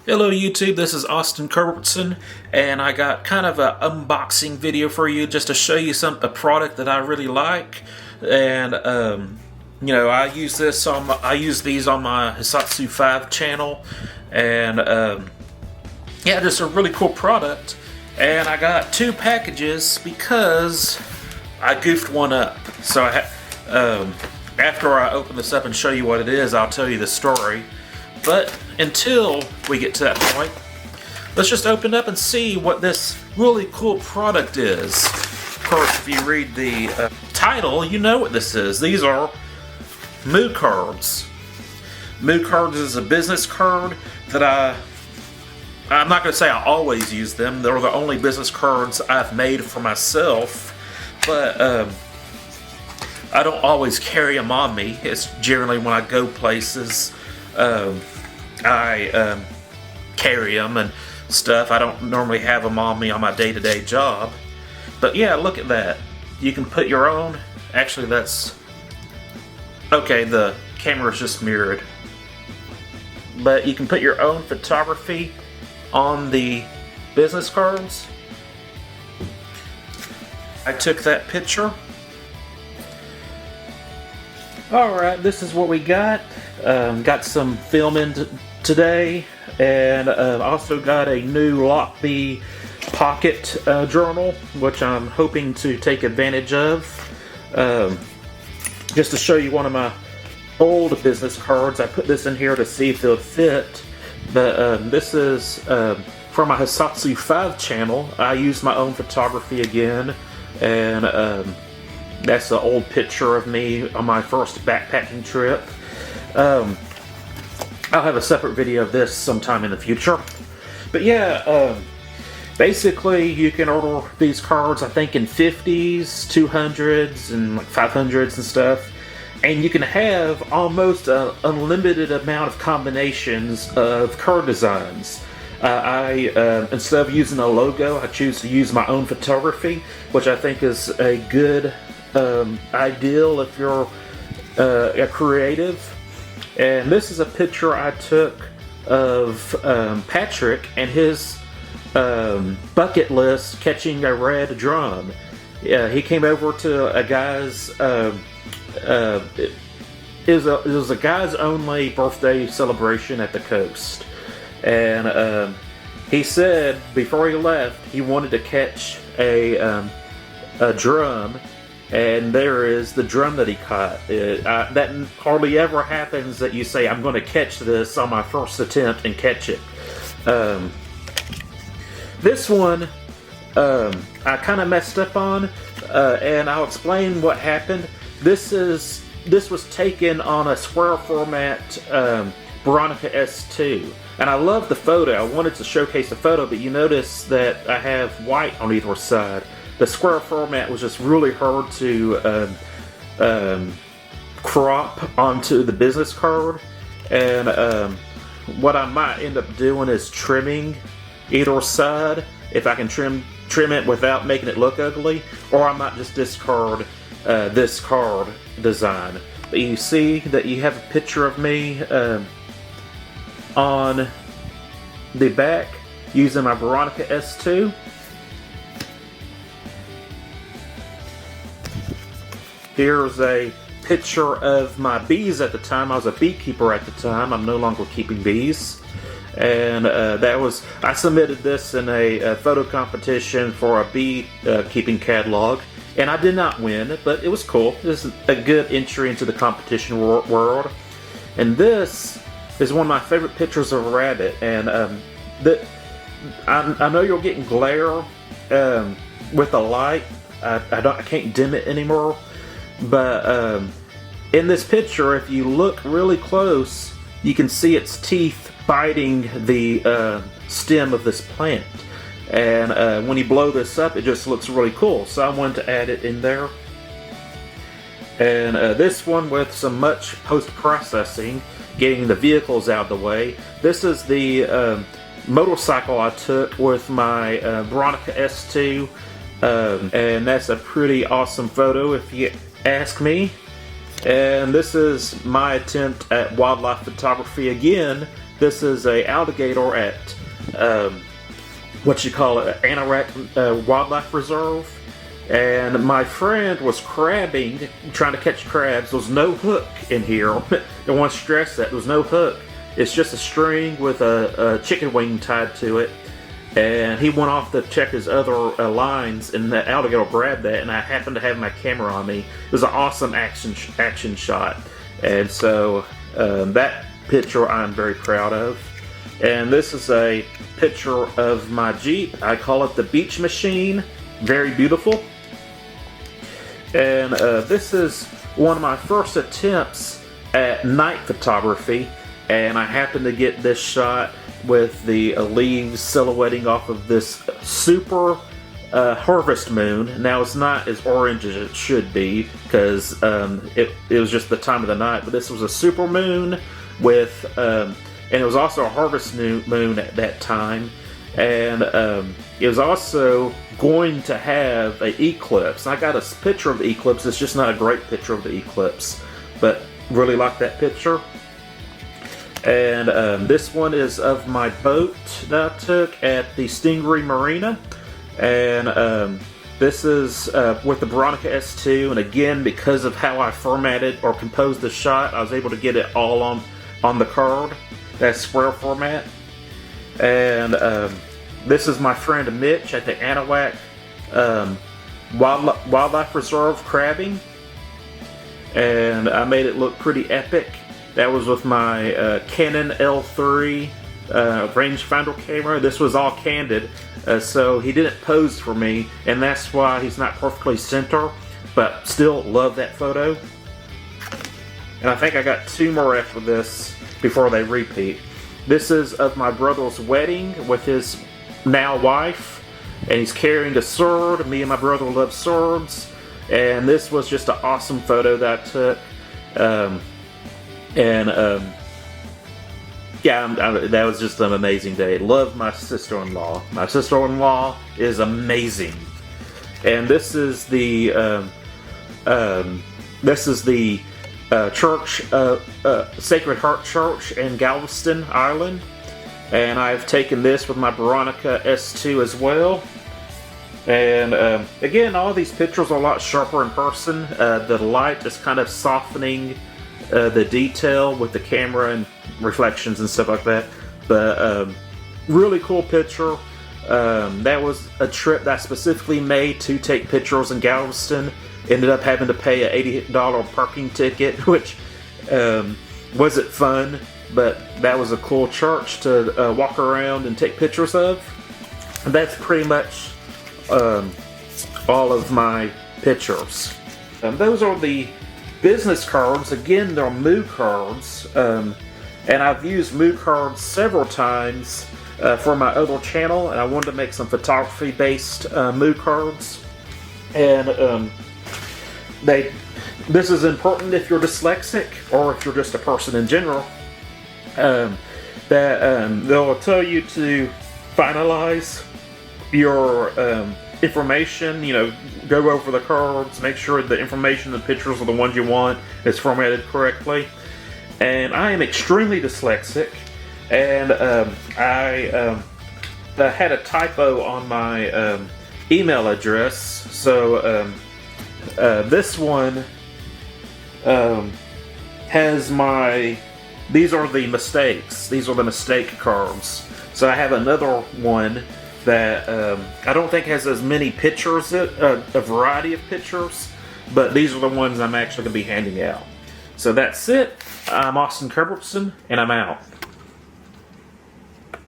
Hello YouTube, this is Austin Culbertson, and I got kind of an unboxing video for you just to show you a product that I really like. And I use these on my Hisatsu 5 channel, and yeah, just a really cool product. And I got two packages because I goofed one up. So after I open this up and show you what it is, I'll tell you the story. But until we get to that point, let's just open up and see what this really cool product is. Of course, if you read the title, you know what this is. These are Mood Cards. Mood Cards is a business card that I'm not going to say I always use them. They're the only business cards I've made for myself. But I don't always carry them on me. It's generally when I go places. I carry them and stuff. I don't normally have them on me on my day-to-day job. But yeah, look at that. You can put your own... Actually, that's... Okay, the camera's just mirrored. But you can put your own photography on the business cards. I took that picture. Alright, this is what we got. Got some film in today, and also got a new Lockbee Pocket journal, which I'm hoping to take advantage of. Just to show you one of my old business cards. I put this in here to see if it would fit, but this is from my Hisatsu 5 channel. I used my own photography again, and that's an old picture of me on my first backpacking trip. I'll have a separate video of this sometime in the future. But yeah, basically you can order these cards, I think, in 50s, 200s, and like 500s and stuff. And you can have almost an unlimited amount of combinations of card designs. Instead of using a logo, I choose to use my own photography, which I think is a good ideal if you're a creative. And this is a picture I took of Patrick and his bucket list catching a red drum. Yeah, he came over to a guy's. It was a guy's only birthday celebration at the coast, and he said before he left he wanted to catch a drum. And there is the drum that he caught. That hardly ever happens that you say, I'm going to catch this on my first attempt and catch it. This one, I kind of messed up on, and I'll explain what happened. This was taken on a square format Bronica S2. And I love the photo. I wanted to showcase the photo, but you notice that I have white on either side. The square format was just really hard to crop onto the business card, and what I might end up doing is trimming either side if I can trim it without making it look ugly, or I might just discard this card design. But you see that you have a picture of me on the back using my Bronica S2. Here's a picture of my bees at the time. I was a beekeeper at the time. I'm no longer keeping bees. And I submitted this in a photo competition for a bee keeping catalog. And I did not win, but it was cool. This is a good entry into the competition world. And this is one of my favorite pictures of a rabbit. And I know you're getting glare with the light. I can't dim it anymore. But in this picture, if you look really close, you can see its teeth biting the stem of this plant. And when you blow this up, it just looks really cool. So I wanted to add it in there. And this one with some much post-processing, getting the vehicles out of the way. This is the motorcycle I took with my Bronica S2. And that's a pretty awesome photo if you ask me. And this is my attempt at wildlife photography again, this is a alligator at what you call it, Anahuac Wildlife Reserve. And my friend was crabbing, trying to catch crabs. There was no hook in here. I want to stress that. There was no hook. It's just a string with a chicken wing tied to it. And he went off to check his other lines, and the alligator grabbed that, and I happened to have my camera on me. It was an awesome action shot. And so that picture I'm very proud of. And this is a picture of my Jeep. I call it the Beach Machine. Very beautiful. And this is one of my first attempts at night photography, and I happened to get this shot with the leaves silhouetting off of this super harvest moon. Now it's not as orange as it should be because it was just the time of the night, but this was a super moon with, and it was also a harvest moon at that time. And it was also going to have an eclipse. I got a picture of the eclipse. It's just not a great picture of the eclipse, but really like that picture. And this one is of my boat that I took at the Stingray Marina. And this is with the Bronica S2. And again, because of how I formatted or composed the shot, I was able to get it all on the card. That's square format. And this is my friend Mitch at the Anahuac Wildlife Reserve crabbing. And I made it look pretty epic. That was with my Canon L3 rangefinder camera. This was all candid, so he didn't pose for me, and that's why he's not perfectly center, but still love that photo. And I think I got two more after this before they repeat. This is of my brother's wedding with his now wife, and he's carrying a sword. Me and my brother love swords, and this was just an awesome photo that I took. Yeah, that was just an amazing day. Love my sister-in-law. My sister-in-law is amazing. And this is the church, Sacred Heart Church in Galveston, Ireland. And I've taken this with my Bronica S2 as well. And again, all these pictures are a lot sharper in person. The light is kind of softening the detail with the camera and reflections and stuff like that. But really cool picture. That was a trip that I specifically made to take pictures in Galveston. Ended up having to pay an $80 parking ticket, which wasn't fun, but that was a cool church to walk around and take pictures of. And that's pretty much all of my pictures. Those are the business cards. Again, they're Moo cards, and I've used Moo cards several times for my other channel, and I wanted to make some photography-based Moo cards. And this is important if you're dyslexic or if you're just a person in general. They'll tell you to finalize your information, go over the cards, make sure the information, the pictures are the ones you want, is formatted correctly. And I am extremely dyslexic, and I had a typo on my email address, so this one has these are the mistakes, these are the mistake cards. So I have another one that I don't think has as many pictures, a variety of pictures, but these are the ones I'm actually going to be handing out. So that's it. I'm Austin Culbertson, and I'm out.